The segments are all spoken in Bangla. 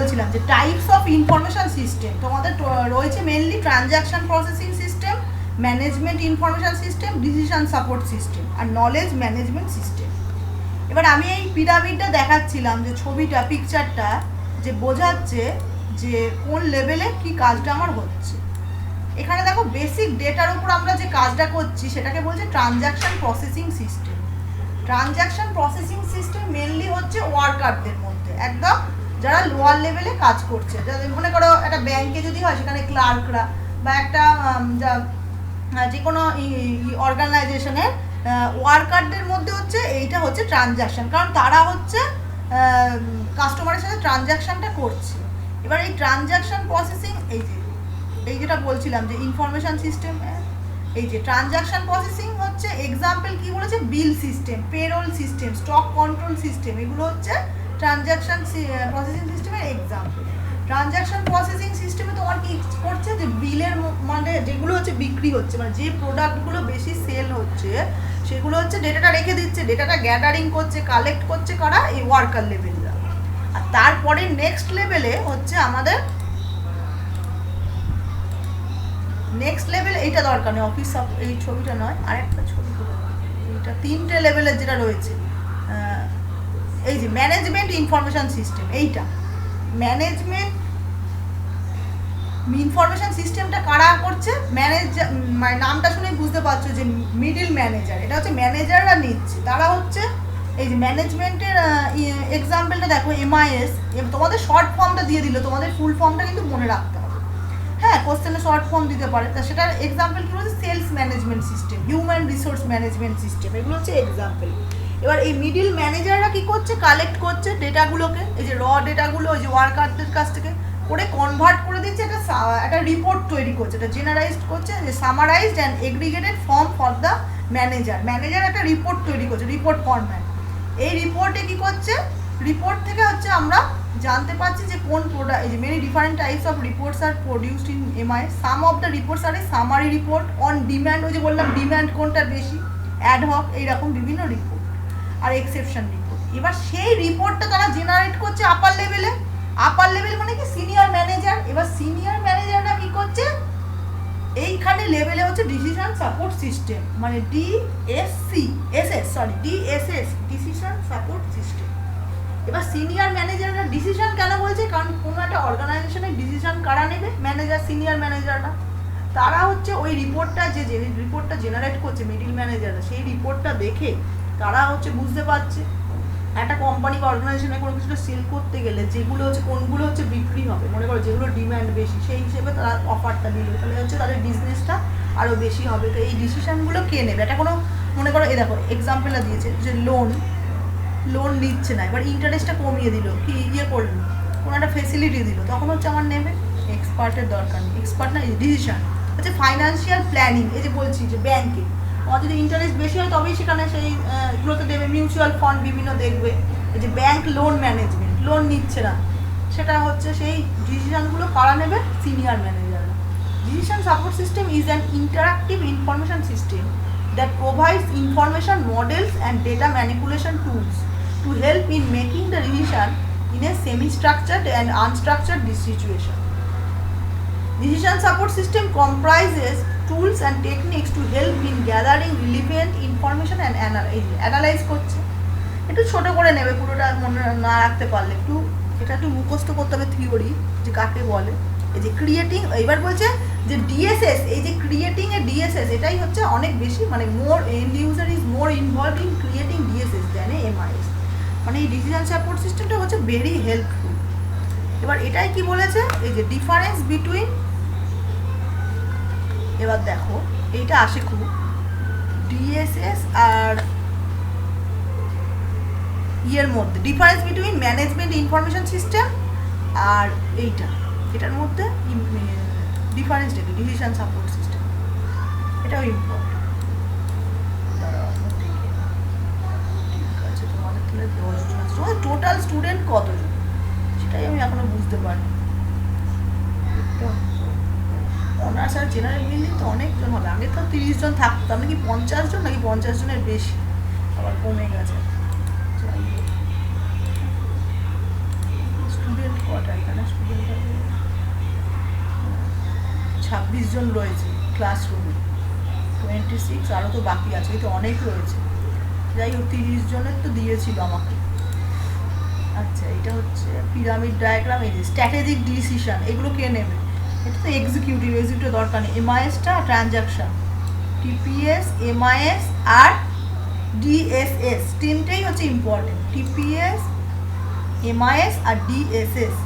বলছিলাম যে টাইপস অফ ইনফরমেশন সিস্টেম তোমাদের রয়েছে mainly transaction processing system, management information system, decision support system আর নলেজ ম্যানেজমেন্ট সিস্টেম। এবার আমি এই পিরামিডটা দেখাচ্ছিলাম যে ছবিটা পিকচারটা যে বোঝাচ্ছে যে কোন লেভেলে কি কাজটা আমার হচ্ছে। এখানে দেখো বেসিক ডেটার উপর আমরা যে কাজটা করছি সেটাকে বলছে transaction processing system. Transaction processing system mainly হচ্ছে ওয়ার্কারদের মধ্যে একদম যারা লোয়ার লেভেলে কাজ করছে। যাদের মনে করো একটা ব্যাংকে যদি হয় সেখানে ক্লার্করা বা একটা যে কোনো অর্গানাইজেশনের ওয়ার্কারদের মধ্যে হচ্ছে এইটা হচ্ছে ট্রানজ্যাকশন, কারণ তারা হচ্ছে কাস্টমারের সাথে ট্রানজ্যাকশনটা করছে। এবার এই ট্রানজ্যাকশন প্রসেসিং এই যেটা বলছিলাম যে ইনফরমেশন সিস্টেম, এই যে ট্রানজ্যাকশন প্রসেসিং হচ্ছে এক্সাম্পল কি বলেছে, bill system, payroll system, stock control system, এগুলো হচ্ছে ট্রানজ্যাকশন প্রসেসিং সিস্টেমের এক্সাম্পল। ট্রানজ্যাকশন প্রসেসিং সিস্টেমে তোমার কি করছে যে বিলের মানে যেগুলো হচ্ছে বিক্রি হচ্ছে মানে যে প্রোডাক্টগুলো বেশি সেল হচ্ছে সেগুলো হচ্ছে ডেটাটা রেখে দিচ্ছে, ডেটাটা গ্যাদারিং করছে, কালেক্ট করছে কারা, এই ওয়ার্কার লেভেলরা। আর তারপরে নেক্সট লেভেলে হচ্ছে আমাদের নেক্সট লেভেল, এইটা দরকার নেই অফিস, এই ছবিটা নয় আরেকটা ছবি, এইটা তিনটে লেভেলের যেটা রয়েছে এই যে ম্যানেজমেন্ট ইনফরমেশন সিস্টেম। এইটা ম্যানেজমেন্ট ইনফরমেশন সিস্টেমটা কারা করছে, ম্যানেজার, মানে নামটা শুনে বুঝতে পারছো যে মিডল ম্যানেজার, এটা হচ্ছে ম্যানেজাররা নিচ্ছে, তারা হচ্ছে এই যে ম্যানেজমেন্টের এক্সাম্পলটা দেখো MIS, তোমাদের শর্ট ফর্মটা দিয়ে দিল, তোমাদের ফুল ফর্মটা কিন্তু মনে রাখতে হবে। হ্যাঁ, কোশ্চেনে শর্ট ফর্ম দিতে পারে, তা সেটার এক্সাম্পল কী হচ্ছে sales management system, human resource management system, এগুলো হচ্ছে এক্সাম্পল। এবার এই মিডিল ম্যানেজাররা কী করছে, কালেক্ট করছে ডেটাগুলোকে, এই যে র ডেটাগুলো ওই যে ওয়ার্কারদের কাছ থেকে করে কনভার্ট করে দিচ্ছে, একটা রিপোর্ট তৈরি করছে, এটা জেনারাইজড করছে, যে summarised and aggregated form for the manager একটা রিপোর্ট তৈরি করছে, রিপোর্ট ফরম্যাট। এই রিপোর্টে কী করছে, রিপোর্ট থেকে হচ্ছে আমরা জানতে পারছি যে কোন প্রোডাক্ট, এই যে many different types of reports are produced in MIS, some of the reports are a summary report, on demand, ওই যে বললাম ডিম্যান্ড কোনটা বেশি, অ্যাডহক, এইরকম বিভিন্ন রিপোর্ট আর এক্সেপশন রিপোর্ট। এবার সেই রিপোর্টটা তারা জেনারেট করছে আপার লেভেলে, আপার লেভেল মানে কি সিনিয়র ম্যানেজার। এবার সিনিয়র ম্যানেজাররা কি করছে, এইখানে লেভেলে হচ্ছে ডিসিশন সাপোর্ট সিস্টেম, মানে DSS ডিসিশন সাপোর্ট সিস্টেম। এবার সিনিয়র ম্যানেজাররা ডিসিশন কেন বলছে, কারণ কোনো একটা অর্গানাইজেশনের ডিসিশন কারা নেবে, ম্যানেজার, সিনিয়র ম্যানেজাররা। তারা হচ্ছে ওই রিপোর্টটা যে রিপোর্টটা জেনারেট করছে মিডল ম্যানেজাররা, সেই রিপোর্টটা দেখে তারা হচ্ছে বুঝতে পারছে একটা কোম্পানি বা অর্গানাইজেশনে কোনো কিছুটা সেল করতে গেলে যেগুলো হচ্ছে কোনগুলো হচ্ছে বিক্রি হবে, মনে করো যেগুলো ডিম্যান্ড বেশি, সেই হিসেবে তারা অফারটা দিল, তাহলে হচ্ছে তাদের বিজনেসটা আরও বেশি হবে। তো এই ডিসিশনগুলো কে নেবে, এটা কোনো মনে করো এই দেখো এক্সাম্পলটা দিয়েছে যে লোন নিচ্ছে না, এবার ইন্টারেস্টটা কমিয়ে দিল, কি করলো, কোনো একটা ফেসিলিটি দিল, তখন হচ্ছে আমার নেবে, এক্সপার্টের দরকার নেই, এক্সপার্ট না, ডিসিশন হচ্ছে ফাইন্যান্সিয়াল প্ল্যানিং। এই যে বলছি যে ব্যাংকে আমার যদি ইন্টারেস্ট বেশি হয় তবেই সেখানে সেইগুলোতে দেবে, মিউচুয়াল ফান্ড বিভিন্ন দেখবে। এই যে ব্যাংক লোন ম্যানেজমেন্ট, লোন নিচ্ছে না, সেটা হচ্ছে সেই ডিসিশনগুলো কারা নেবে, সিনিয়র ম্যানেজাররা। Decision support system is an interactive information system that provides information models and data manipulation tools to help in making the decision in a semi-structured and unstructured situation. Decision support system comprises tools and techniques to help in gathering relevant information and analyze করছে। একটু ছোট করে নেবে, পুরোটা মনে না রাখতে পারলে এটা একটু মুখস্থ করতে হবে থিওরি যে কাকে বলে। এই যে ক্রিয়েটিং, এবার বলছে যে DSS, এই যে ক্রিয়েটিং এ DSS, এটাই হচ্ছে অনেক বেশি, মানে more and user is more involved in creating DSS than MIS, মানে এই ডিসিশন সাপোর্ট সিস্টেমটা হচ্ছে ভেরি হেল্পফুল। এবার এটাই কি বলেছে, এই যে ডিফারেন্স বিটুইন, এবার দেখো এইটা আসে খুব, DSS আর ইয়ের মধ্যে difference between management information system আর এটার মধ্যে ডিফারেন্স দেখি, ডিসিশন সাপোর্ট সিস্টেম, এটাও ইম্পর্টেন্ট। ঠিক আছে, তোমাদের তাহলে 10 জন আছে, তোমাদের টোটাল স্টুডেন্ট কতজন সেটাই আমি এখনো বুঝতে পারিনি। অনার্স আর জেনারেল মিলিয়ে তো অনেকজন হবে, আগে তো 30 জন থাকতো, আমি কি 50 জন নাকি 50 জনের বেশি, আবার কমে গেছে। স্টুডেন্ট কটা এখানে, 26 জন রয়েছে ক্লাসরুমে, 26, আরও তো বাকি আছে, এই তো অনেক রয়েছে। যাই হোক 30 জনের তো দিয়েছিল আমাকে। আচ্ছা, এটা হচ্ছে পিরামিড ডায়াগ্রাম, এই যে স্ট্র্যাটেজিক ডিসিশন, এগুলো কে নেবে? এটা তো এক্সিকিউটিভ দরকার নেই। এমআইএসটা ট্রানজাকশন, টিপিএস, এমআইএস আর ডিএসএস, তিনটেই হচ্ছে ইম্পর্টেন্ট। টিপিএস, এমআইএস আর ডিএসএস।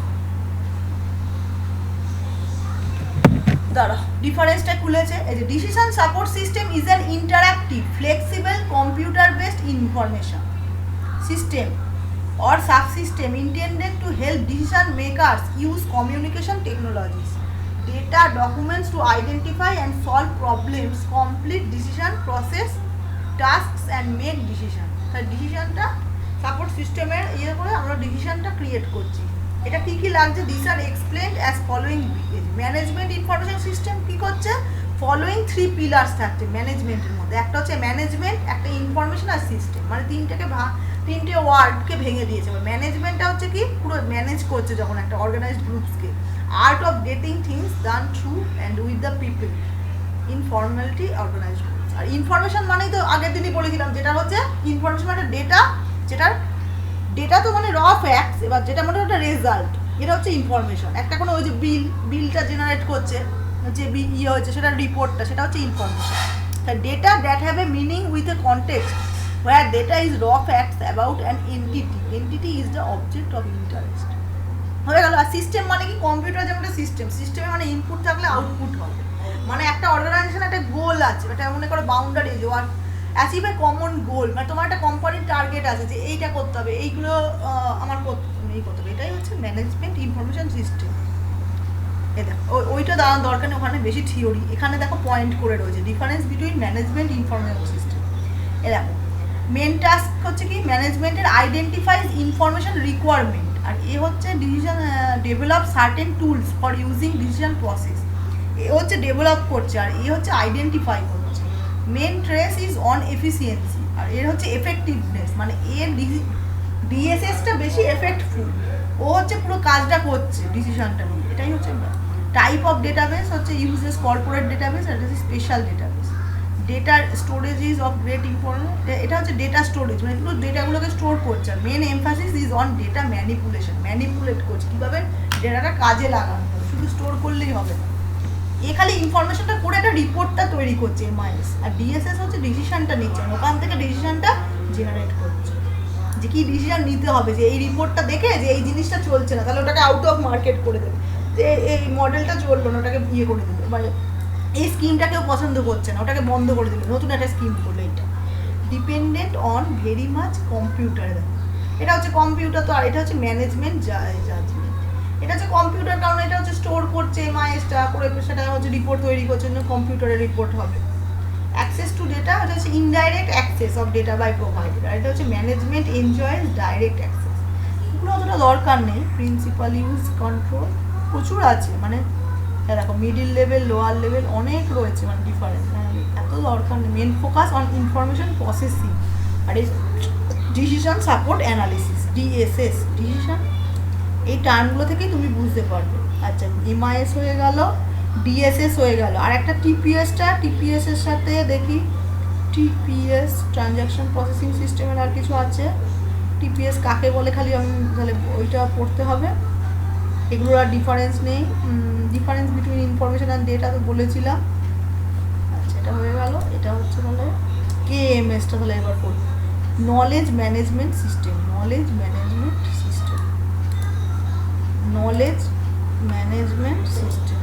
দাঁড়া, ডিফারেন্সটা খুলেছে। এই যে decision support system is an interactive flexible computer based information system or subsystem intended to help decision makers use communication technologies, data, documents to identify and solve problems, complete decision process tasks and make decision. তাই ডিসিশনটা সাপোর্ট সিস্টেমের ইয়ে করে আমরা ডিসিশনটা ক্রিয়েট করছি। এটা কী কী লাগছে? This are explained as following. Management information system কী করছে? ফলোয়িং 3 পিলার্স থাকছে ম্যানেজমেন্টের মধ্যে। একটা হচ্ছে ম্যানেজমেন্ট, একটা ইনফরমেশন আর সিস্টেম, মানে তিনটে ওয়ার্ডকে ভেঙে দিয়েছে। ম্যানেজমেন্টটা হচ্ছে কি পুরো ম্যানেজ করছে যখন একটা অর্গানাইজড গ্রুপসকে। Art of getting things done through and with the people in formality organized groups. আর ইনফরমেশন মানেই তো আগের দিনই বলেছিলাম, যেটা হচ্ছে ইনফরমেশন মানে ডেটা, যেটার ডেটা তো মানে র ফ্যাক্টস, এবার যেটা মানে ওটা রেজাল্ট, এটা হচ্ছে ইনফরমেশন। একটা কোনো ওই যে বিলটা জেনারেট করছে, যে ইয়ে হয়েছে সেটা রিপোর্টটা, সেটা হচ্ছে ইনফরমেশন। তাই data that have a meaning with a context where data is raw facts about an entity is the object of interest। হয়ে গেল। আর সিস্টেম মানে কি? কম্পিউটার যেমন একটা সিস্টেমে মানে ইনপুট থাকলে আউটপুট হবে। মানে একটা অর্গানাইজেশন একটা গোল আছে, এটা মনে করো বাউন্ডারি, যে অ্যাচিভ এ কমন গোল, মানে তোমার একটা কোম্পানির টার্গেট আছে যে এইটা করতে হবে, এইগুলো আমার করতে হবে, এটাই হচ্ছে ম্যানেজমেন্ট ইনফরমেশন সিস্টেম। এই দেখো ওইটা দাঁড়ানোর দরকার নেই, ওখানে বেশি থিওরি। এখানে দেখো পয়েন্ট করে রয়েছে difference between management information system. এ দেখো মেন টাস্ক হচ্ছে কি ম্যানেজমেন্টের আইডেন্টিফাইজ ইনফরমেশন রিকোয়ারমেন্ট, আর এ হচ্ছে decision develop certain tools for using decision process. এ হচ্ছে ডেভেলপ করছে আর এ হচ্ছে আইডেন্টিফাই করছে। Main stress is on efficiency, আর এর হচ্ছে এফেক্টিভনেস, মানে এর ডিএসএসটা বেশি এফেক্টফুল, ও হচ্ছে পুরো কাজটা করছে ডিসিশনটা নিয়ে। এটাই হচ্ছে টাইপ অফ ডেটাবেস, হচ্ছে ইউজেস কর্পোরেট ডেটাবেস আর হচ্ছে special database. Data storage is of great important, এটা হচ্ছে ডেটা স্টোরেজ, মানে পুরো ডেটাগুলোকে স্টোর করছে। আর main emphasis is on data manipulate করছে, কীভাবে ডেটাটা কাজে লাগানো হবে, শুধু স্টোর করলেই হবে না। এ খালি ইনফরমেশনটা করে একটা রিপোর্টটা তৈরি করছে এমআইএস, আর ডিএসএস হচ্ছে ডিসিশনটা নিচ্ছে, ওখান থেকে ডিসিশনটা জেনারেট করছে যে কী ডিসিশন নিতে হবে, যে এই রিপোর্টটা দেখে যে এই জিনিসটা চলছে না, তাহলে ওটাকে আউট অফ মার্কেট করে দেবে, যে এই মডেলটা চললো না, ওটাকে ইয়ে করে দেবে, মানে এই স্কিমটা কেউ পছন্দ করছে না, ওটাকে বন্ধ করে দিল, নতুন একটা স্কিম করলো। এটা dependent on very much computer. এটা হচ্ছে কম্পিউটার তো, আর এটা হচ্ছে ম্যানেজমেন্ট জাজমেন্ট। এটা হচ্ছে কম্পিউটার, কারণ এটা হচ্ছে স্টোর করছে এমআইএসটা করে, সেটা হচ্ছে রিপোর্ট তৈরি করছে, কম্পিউটারে রিপোর্ট হবে। অ্যাক্সেস টু ডেটা, এটা হচ্ছে indirect access of data by provider, আর এটা হচ্ছে ম্যানেজমেন্ট এনজয়েস ডাইরেক্ট অ্যাক্সেস। এগুলো অতটা দরকার নেই। প্রিন্সিপাল ইউজ কন্ট্রোল প্রচুর আছে, মানে দেখো মিডিল লেভেল, লোয়ার লেভেল অনেক রয়েছে, মানে ডিফারেন্স, এত দরকার নেই। Main focus on information processing, আর এই decision support analysis, DSS, decision, এই টার্মগুলো থেকেই তুমি বুঝতে পারবে। আচ্ছা, এমআইএস হয়ে গেল, ডিএসএস হয়ে গেল, আর একটা টিপিএসের সাথে দেখি, টিপিএস ট্রানজাকশন প্রসেসিং সিস্টেমের আর কিছু আছে। টিপিএস কাকে বলে খালি আমি তাহলে ওইটা পড়তে হবে, এগুলোর আর ডিফারেন্স নেই। Difference between information and data তো বলেছিলাম। আচ্ছা, এটা হয়ে গেল। এটা হচ্ছে তাহলে কেএমএসটা, তাহলে এবার করব knowledge management system. Knowledge management system, knowledge management system.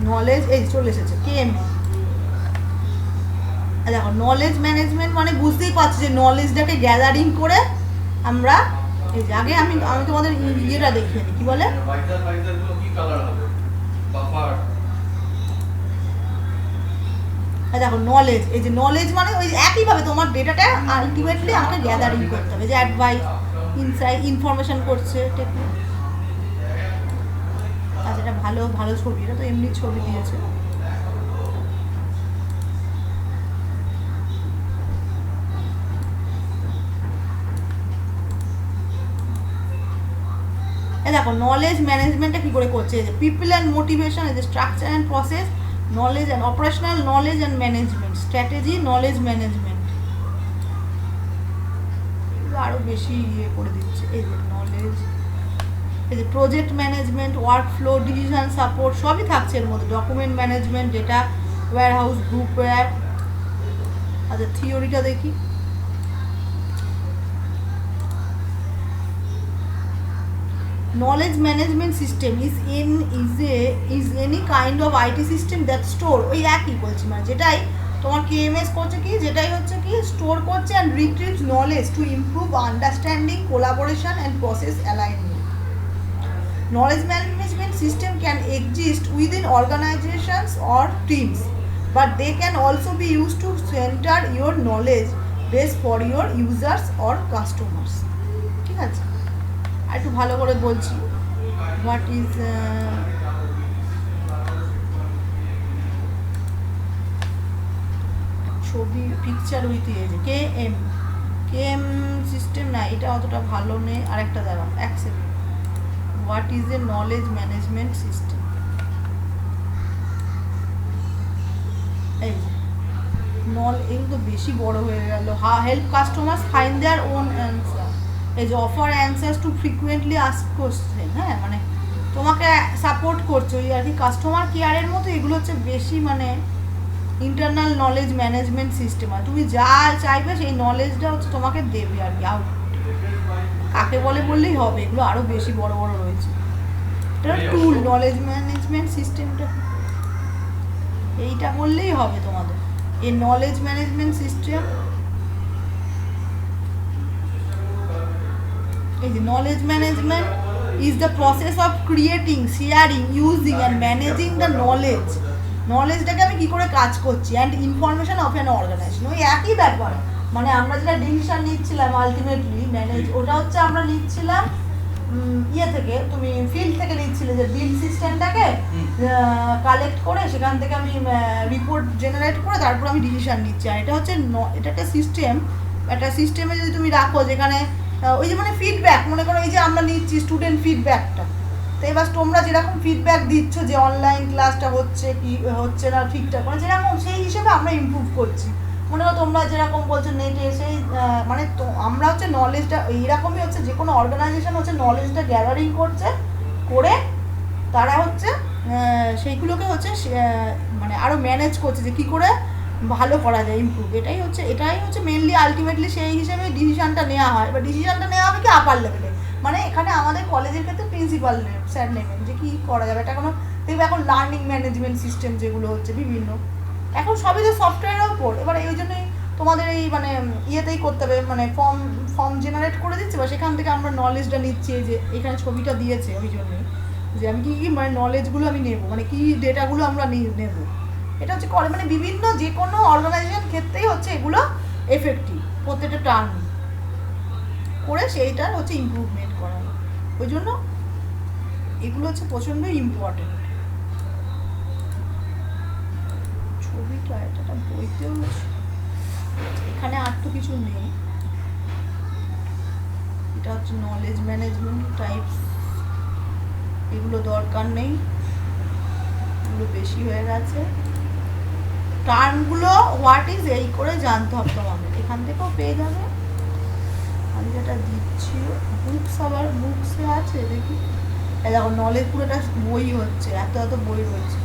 Knowledge এই চলে এসেছে কেএমএ। দেখো নলেজ ম্যানেজমেন্ট মানে বুঝতেই পারছি যে নলেজটাকে গ্যাদারিং করে আমরা, এই যে আগে আমি তোমাদের ইয়েটা দেখিয়ে দিই, কি বলে দেখো নলেজ, এই যে নলেজ মানে ওই একইভাবে তোমার ডেটাটা আলটিমেটলি আমাকে গ্যাদারিং করতে হবে, যে অ্যাডভাইস, ইনসাইট, ইনফরমেশন করছে টেকনিক। আচ্ছা, এটা ভালো ভালো ছবি, এটা তো এমনি ছবি দিয়েছে। দেখো নলেজ ম্যানেজমেন্টটা কী করে করছে, এই যে পিপল অ্যান্ড মোটিভেশন, এই যে structure and process, knowledge and operational knowledge and management, strategy, knowledge management, আরও বেশি করে দিচ্ছে। এই যে নলেজ, এই যে project management, work flow, decision support, সবই থাকছে এর মধ্যে, document management, data warehouse, groupware. আচ্ছা থিওরিটা দেখি। Knowledge management system is any kind of IT system that store, ওই একই বলছি, মানে যেটাই তোমার কেএমএস করছে কি, যেটাই হচ্ছে কি স্টোর করছে and retrieves knowledge to improve understanding, collaboration and process alignment. Knowledge management system can exist within organizations or teams, but they can also be used to center your knowledge base for your users or customers। ঠিক আছে, আর একটু ভালো করে বলছি। হোয়াট ইজ ছবি picture with edge, KM system না, এটা অতটা ভালো নেই। আরেকটা দাঁড়াও এক second. What is a knowledge management system, এই এগুলো তো বেশি বড় হয়ে গেল। Help customers find their own answer, এই যে offer answers to frequently ask question. হ্যাঁ, মানে তোমাকে সাপোর্ট করছো ওই আর কি, কাস্টমার কেয়ারের মতো। এগুলো হচ্ছে বেশি মানে ইন্টারনাল নলেজ ম্যানেজমেন্ট সিস্টেম, আর তুমি যা চাইবে সেই নলেজটা হচ্ছে তোমাকে দেবে আর কি। কাকে বলে বললেই হবে, এগুলো আরও বেশি বড় বড় রয়েছে। এটা টুল, নলেজ ম্যানেজমেন্ট সিস্টেমটা এইটা বললেই হবে তোমাদের। এই নলেজ ম্যানেজমেন্ট সিস্টেম, এই যে knowledge management is the process of creating, sharing, using and managing the knowledge. নলেজটাকে আমি কী করে কাজ করছি and information of an organization, ওই একই ব্যাপার। মানে আমরা যেটা ডিসিশন নিচ্ছিলাম আলটিমেটলি ম্যানেজ, ওটা হচ্ছে আমরা নিচ্ছিলাম ইয়ে থেকে, তুমি ফিল্ড থেকে নিচ্ছিলে, যে বিল সিস্টেমটাকে কালেক্ট করে সেখান থেকে আমি রিপোর্ট জেনারেট করে তারপর আমি ডিসিশন নিচ্ছি। আর এটা হচ্ছে এটা একটা সিস্টেম, একটা সিস্টেমে যদি তুমি রাখো যেখানে ওই যে মানে ফিডব্যাক, মনে করো এই যে আমরা নিচ্ছি স্টুডেন্ট ফিডব্যাকটা, তো এবার তোমরা যেরকম ফিডব্যাক দিচ্ছ যে অনলাইন ক্লাসটা হচ্ছে কি হচ্ছে না ঠিকঠাক, মানে যেরকম সেই হিসেবে আমরা ইমপ্রুভ করছি। মনে করো তোমরা যেরকম বলছো নেটে সেই মানে তো আমরা হচ্ছে নলেজটা এইরকমই হচ্ছে, যে কোনো অর্গানাইজেশন হচ্ছে নলেজটা গ্যাদারিং করছে, করে তারা হচ্ছে সেইগুলোকে হচ্ছে মানে আরও ম্যানেজ করছে যে কী করে ভালো করা যায়, ইমপ্রুভ। এটাই হচ্ছে মেনলি আলটিমেটলি সেই হিসেবে ডিসিশনটা নেওয়া হয়। এবার ডিসিশনটা নেওয়া হবে কি আপার লেভেলে, মানে এখানে আমাদের কলেজের ক্ষেত্রে প্রিন্সিপাল স্যার নেবেন যে কী করা যাবে। এটা কোনো দেখবে এখন লার্নিং ম্যানেজমেন্ট সিস্টেম যেগুলো হচ্ছে বিভিন্ন, এখন সবই তো সফটওয়্যারের ওপর। এবার এই জন্যই তোমাদের এই মানে ইয়েতেই করতে হবে, মানে ফর্ম জেনারেট করে দিচ্ছে, বা সেখান থেকে আমরা নলেজটা নিচ্ছি। যে এখানে ছবিটা দিয়েছে ওই জন্যই যে আমি কী কী মানে নলেজগুলো আমি নেবো, মানে কী ডেটাগুলো আমরা নেব। এটা হচ্ছে মানে বিভিন্ন যে কোনো অর্গানাইজেশন ক্ষেত্রেই হচ্ছে এগুলো এফেক্টিভ, প্রত্যেকটা টার্ম করে সেইটার হচ্ছে ইমপ্রুভমেন্ট করা। ওই জন্য এগুলো হচ্ছে প্রচণ্ড ইম্পর্টেন্ট। ছবিটা এটা বইতেও এখানে আর তো কিছু নেই। এটা হচ্ছে নলেজ ম্যানেজমেন্ট টাইপস, এগুলো দরকার নেই, এগুলো বেশি হয়ে গেছে। টার্মগুলো হোয়াট ইজ এই করে জানতে হবে তোমাদের, এখান থেকেও পেয়ে যাবে। আমি যেটা দিচ্ছি বুকস, আবার বুকসে আছে দেখি, দেখো নলেজ পুরোটা বই হচ্ছে, এত এত বই রয়েছে।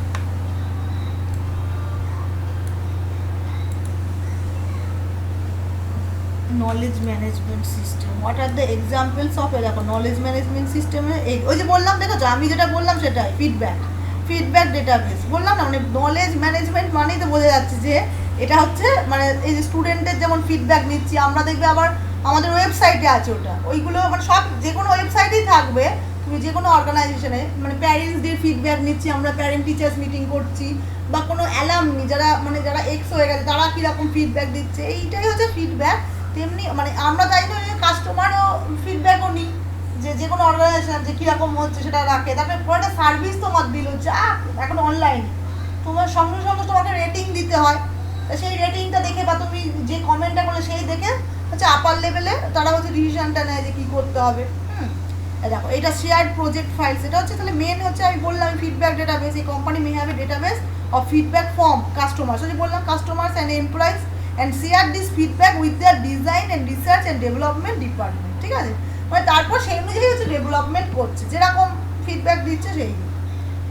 Knowledge management system, what are the examples of, দেখো নলেজ ম্যানেজমেন্ট সিস্টেমে ওই যে বললাম, দেখো আমি যেটা বললাম সেটাই, ফিডব্যাক ডেটাবেস বললাম না, মানে নলেজ ম্যানেজমেন্ট মানেই তো বোঝা যাচ্ছে যে এটা হচ্ছে মানে এই যে স্টুডেন্টের যেমন ফিডব্যাক নিচ্ছি আমরা, দেখবে আবার আমাদের ওয়েবসাইটে আছে ওটা, ওইগুলো মানে সব যে কোনো ওয়েবসাইটেই থাকবে। তুমি যে কোনো অর্গানাইজেশনে মানে প্যারেন্টসদের ফিডব্যাক নিচ্ছি আমরা, প্যারেন্ট টিচার্স মিটিং করছি, বা কোনো অ্যালামনি যারা এক্স হয়ে গেছে তারা কীরকম ফিডব্যাক দিচ্ছে, এইটাই হচ্ছে ফিডব্যাক। তেমনি মানে আমরা তাই না কাস্টমারও ফিডব্যাকও নিই, যে কোনো অর্গানাইজেশন যে কীরকম হচ্ছে সেটা রাখে। তারপরে একটা সার্ভিস তোমার দিল, যা এখন অনলাইন তোমার সঙ্গে সঙ্গে তোমাকে রেটিং দিতে হয়, সেই রেটিংটা দেখে বা তুমি যে কমেন্টটা করলে সেই দেখে হচ্ছে আপার লেভেলে তারা হচ্ছে ডিসিশনটা নেয় যে কী করতে হবে। দেখো এটা শেয়ার্ড প্রজেক্ট ফাইলস, এটা হচ্ছে তাহলে মেন হচ্ছে আমি বললাম ফিডব্যাক ডেটাবেস। এই company may have a database of feedback from customers, ওই যে বললাম customers and employees and share this feedback with their design and research and development department. ঠিক আছে, মানে তারপর সেই অনুযায়ী হচ্ছে ডেভেলপমেন্ট করছে, যেরকম ফিডব্যাক দিচ্ছে সেই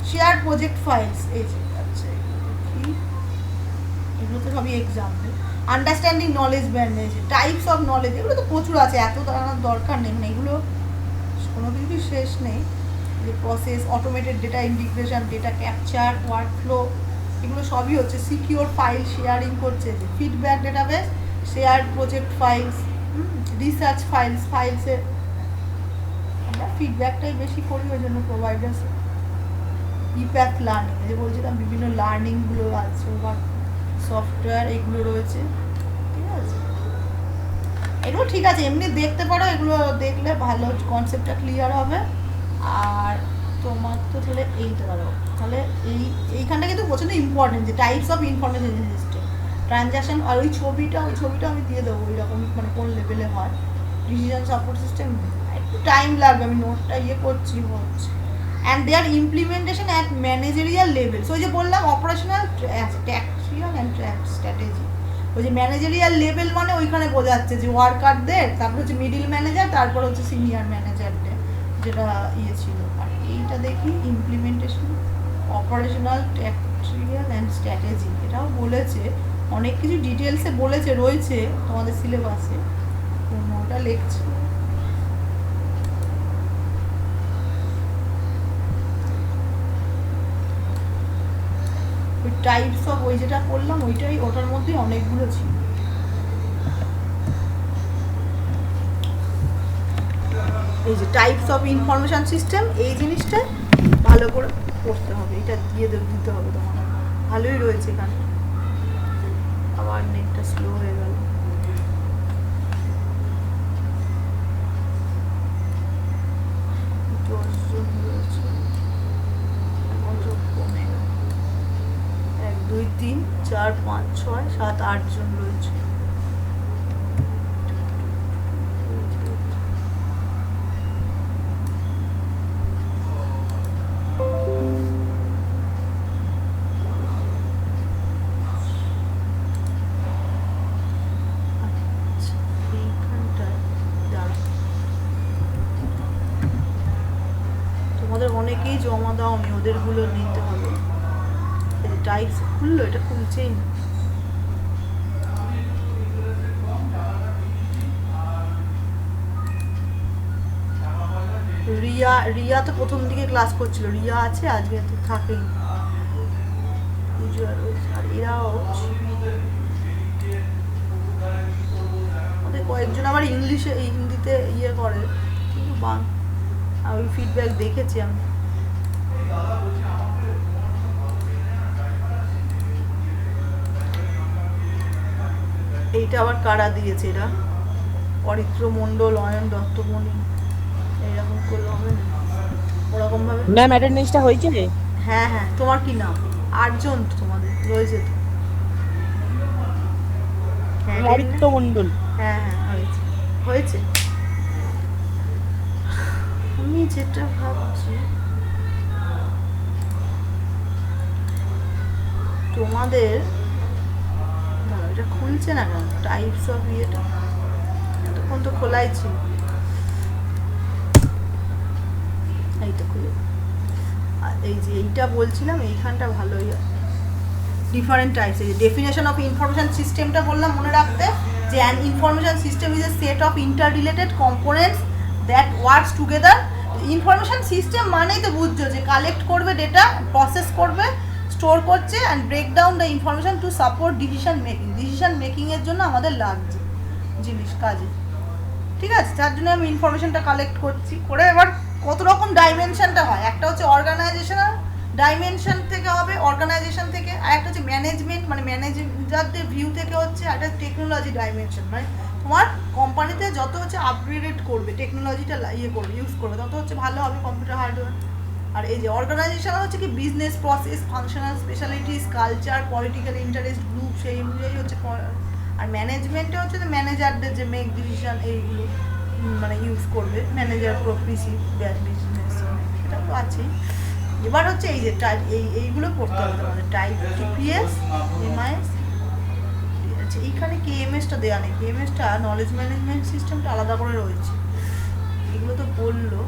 শেয়ার প্রজেক্ট ফাইলস। এই যে আচ্ছা এগুলো তো সবই example. Understanding knowledge manage, types of knowledge, এগুলো তো প্রচুর আছে, এত জানার দরকার নেই, মানে এগুলো কোনো কিছুই শেষ নেই। যে process, automated data integration, data capture, workflow, এগুলো সবই হচ্ছে। সিকিউর ফাইল শেয়ারিং করছে, যে feedback database, share project files, research files, ফাইলসের আমরা ফিডব্যাকটাই বেশি করি, ওই জন্য প্রোভাইডার্স। ইপ্যাথ লার্নিং, যে বলছিলাম বিভিন্ন লার্নিংগুলো আছে, বা সফটওয়্যার এগুলো রয়েছে। ঠিক আছে, এগুলো ঠিক আছে, এমনি দেখতে পারো, এগুলো দেখলে ভালো কনসেপ্টটা ক্লিয়ার হবে। আর তোমার তো তাহলে এইটা দাঁড়াও, তাহলে এইখানটা কিন্তু প্রচণ্ড ইম্পর্টেন্ট, যে types of information system, transaction. আর ওই ছবিটা আমি দিয়ে দেবো, ওই রকম মানে কোন লেভেলে হয় ডিসিশন সাপোর্ট সিস্টেম। একটু টাইম লাগবে, আমি নোটটা করছি হচ্ছে। And their implementation at managerial level, ওই যে বললাম অপারেশনাল, ট্যাকটিক্যাল অ্যান্ড স্ট্র্যাটেজি। ওই যে ম্যানেজারিয়াল লেভেল মানে ওইখানে বোঝাচ্ছে যে ওয়ার্কারদের, তারপর হচ্ছে মিডিল ম্যানেজার, তারপর হচ্ছে সিনিয়র ম্যানেজারদের, যেটা ছিল। আর এইটা দেখি implementation operational tactical and strategy, এটাও বলেছে, অনেক কিছু ডিটেলসে বলেছে, রয়েছে তোমাদের সিলেবাসে, ওটা লিখছি। ওই টাইপস অফ, ওই যেটা করলাম ওইটাই, ওটার মধ্যে অনেকগুলো ছিল। এই যে টাইপস অফ ইনফরমেশন সিস্টেম, এই জিনিসটা ভালো করে পড়তে হবে, এটা দিতে হবে তোমার। ভালোই রয়েছে এখানে। আবার নেটটা স্লো হয়ে গেল। কমে গেল, 1 2 3 4 5 6 7 8 জন রয়েছে। অনেকেই জমা দাওনি, ওদেরগুলো নিতে হবে। টাইপস খুললো, এটা খুলছেই না। রিয়া তো প্রথম দিকে ক্লাস করছিল, রিয়া আছে, আজকে তো থাকেই। আর এরাও ওদের কয়েকজন আবার ইংলিশে, হিন্দিতে করে, কিন্তু আর ওই ফিডব্যাক দেখেছি আমি। এইটা আবার কারা দিয়েছে, এরা অরিত্র মণ্ডল, অয়ন দত্তমণি, এইরকম করলে হবে না, ওরকম ভাবে। ম্যাম অ্যাটেন্ডেন্সটা হয়েছে? হ্যাঁ হ্যাঁ, তোমার কি নাম? 8 জন তো তোমাদের রয়েছে তো। অরিত্র মণ্ডল। হ্যাঁ হ্যাঁ, হয়েছে হয়েছে। আমি যেটা ভাবছি, তোমাদের এটা খুলছে না কেন? টাইপস অফ ইয়েটা এতক্ষণ তো খোলাই ছিল। এইটা খুলে, এই যে এইটা বলছিলাম, এইখানটা ভালোই ডিফারেন্ট টাইপস। এই ডেফিনেশন অফ ইনফরমেশন সিস্টেমটা বললাম মনে রাখতে, যে an information system is a set of inter related components that works together. Information system মানেই তো বুঝছো যে কালেক্ট করবে ডেটা, প্রসেস করবে, স্টোর করছে, and break down the information to support decision making. Decision মেকিংয়ের জন্য আমাদের লাগছে জিনিস কাজে। ঠিক আছে, তার জন্য আমি ইনফরমেশনটা কালেক্ট করছি, করে এবার কত রকম ডাইমেনশনটা হয়। একটা হচ্ছে অর্গানাইজেশনাল ডাইমেনশন থেকে হবে, অর্গানাইজেশন থেকে। আর একটা হচ্ছে ম্যানেজমেন্ট, মানে ম্যানেজারদের ভিউ থেকে হচ্ছে। একটা টেকনোলজি ডাইমেনশন, মানে তোমার কোম্পানিতে যত হচ্ছে আপগ্রেডেড করবে, টেকনোলজিটা করবে, ইউজ করবে, তত হচ্ছে ভালো হবে কম্পিউটার হার্ডওয়্যার। আর এই যে অর্গানাইজেশন হচ্ছে কি business process, functional specialities, culture, political interest group, সেই অনুযায়ী হচ্ছে। আর ম্যানেজমেন্টে হচ্ছে যে ম্যানেজারদের যে মেক ডিসিশন, এইগুলো মানে ইউজ করবে, ম্যানেজার প্রফিসি বিজনেস, সেটা তো আছেই। এবার হচ্ছে এই যে এইগুলো পড়তে হবে তোমাদের, টাইপ টিপিএস, এমআইএস। আচ্ছা এইখানে কেএমএসটা দেওয়া নেই, কেএমএসটা নলেজ ম্যানেজমেন্ট সিস্টেমটা আলাদা করে রয়েছে, এগুলো তো বললো।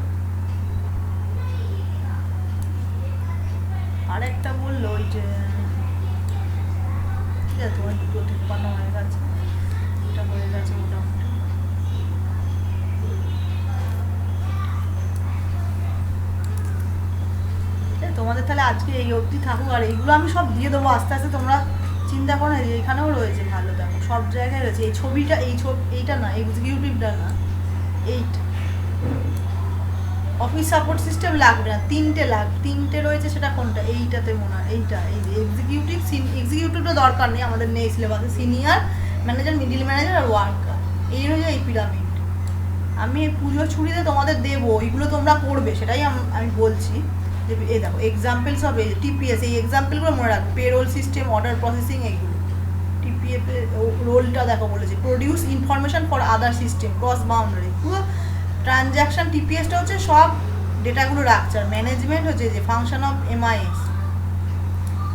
আর একটা বললো ওই যে ঠিক আছে তোমার দুটো ঠিকানো হয়ে গেছে, এটা হয়ে গেছে মোটামুটি। তোমাদের তাহলে আজকে এই অবধি থাকুক, আর এইগুলো আমি সব দিয়ে দেবো আস্তে আস্তে, তোমরা চিন্তা করো না। এখানেও রয়েছে ভালো, দেখো সব জায়গায় রয়েছে। এই ছবিটা, এইটা না, এক্সিকিউটিভটা না, এইটা অফিস সাপোর্ট সিস্টেম লাগবে না, তিনটে রয়েছে। সেটা কোনটা? এইটাতে মনে হয় এইটা, এই যে এক্সিকিউটিভটা দরকার নেই আমাদের, নেই সিলেবাসে। সিনিয়র ম্যানেজার, মিডিল ম্যানেজার আর ওয়ার্কার, এই রয়েছে এই পিরামিড। আমি পুজোর ছুটিতে তোমাদের দেবো, এইগুলো তোমরা করবে, সেটাই আমি বলছি। যে এই দেখো এক্সাম্পলস হবে টিপিএস, এই এক্সাম্পলগুলো মনে রাখবে। পেরোল সিস্টেম, অর্ডার প্রসেসিং, এইগুলো টিপিএফ রোলটা দেখো বলেছে। Produce information for other system, cross boundary, পুরো ট্রানজ্যাকশন। টিপিএসটা হচ্ছে সব ডেটাগুলো রাখছে, আর ম্যানেজমেন্ট হচ্ছে যে ফাংশন অফ এমআইএস,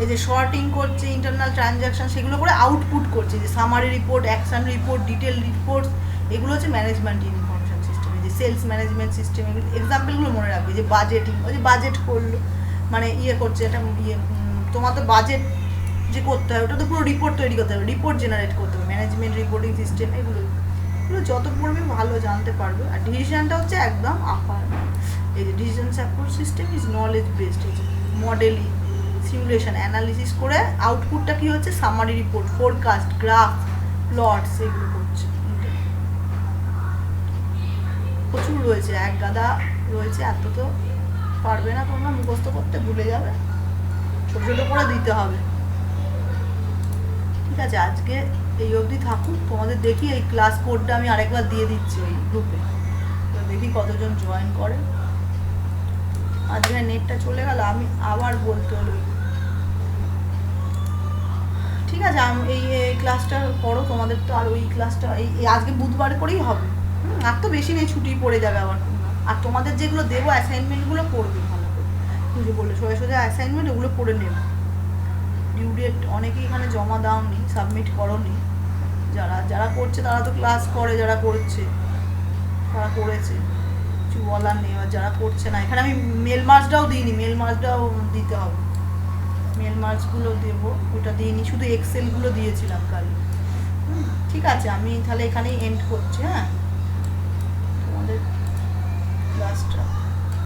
এই যে শর্টিং করছে ইন্টারনাল ট্রানজ্যাকশন, সেগুলো করে আউটপুট করছে, যে summary report, action report, detail reports, এগুলো হচ্ছে ম্যানেজমেন্ট ইনফরমেশন সিস্টেম। এই যে সেলস ম্যানেজমেন্ট সিস্টেম, এগুলো এক্সাম্পলগুলো মনে রাখবে। যে বাজেটিং, ওই যে বাজেট করলো, মানে ইয়ে করছে এটা, তোমার তো বাজেট যে করতে হয়, ওটা তো পুরো রিপোর্ট তৈরি করতে হবে, রিপোর্ট জেনারেট করতে হবে, ম্যানেজমেন্ট রিপোর্টিং সিস্টেম, এগুলো যত পড়বে ভালো জানতে পারবে। আর ডিসিশনটা হচ্ছে একদম আপার, এই যে decision support system is knowledge based, এই যে মডেলিং, সিমুলেশন, অ্যানালিসিস করে আউটপুটটা কি হচ্ছে, summary report, forecast, graph, plots, এগুলো করছে। প্রচুর রয়েছে, এক গাদা রয়েছে, এত তো পারবে না তোমরা মুখস্থ করতে, ভুলে যাবে, ছোটো ছোটো করে দিতে হবে। ঠিক আছে, আজকে এই অবধি থাকুক। তোমাদের দেখি এই ক্লাস কোডটা আমি আরেকবার দিয়ে দিচ্ছি ওই গ্রুপে, তো দেখি কতজন জয়েন করে। আজকে নেটটা চলে গেল, আমি আবার বলতে হলো। ঠিক আছে, আমি এই ক্লাসটা করো, তোমাদের তো আর ওই ক্লাসটা এই আজকে বুধবার করেই হবে। আর তো বেশি নেই, ছুটি পড়ে যাবে আবার। আর তোমাদের যেগুলো দেবো অ্যাসাইনমেন্টগুলো করবে ভালো করে, বুঝে বললে সোজা সোজা অ্যাসাইনমেন্ট, ওগুলো করে নেবে। ডিউ ডেট অনেকেই এখানে জমা দাওনি, সাবমিট করোনি। যারা যারা করছে তারা তো ক্লাস করে, যারা করছে তারা করেছে, কিছু বলার নেই। আর যারা করছে না, এখানে আমি মেল মার্চটাও দিইনি, মেল মার্চটাও দিতে হবে, মেল মার্চগুলো দেবো, ওটা দিইনি, শুধু এক্সেলগুলো দিয়েছিলাম কাল। ঠিক আছে, আমি তাহলে এখানেই এন্ড করছি। হ্যাঁ।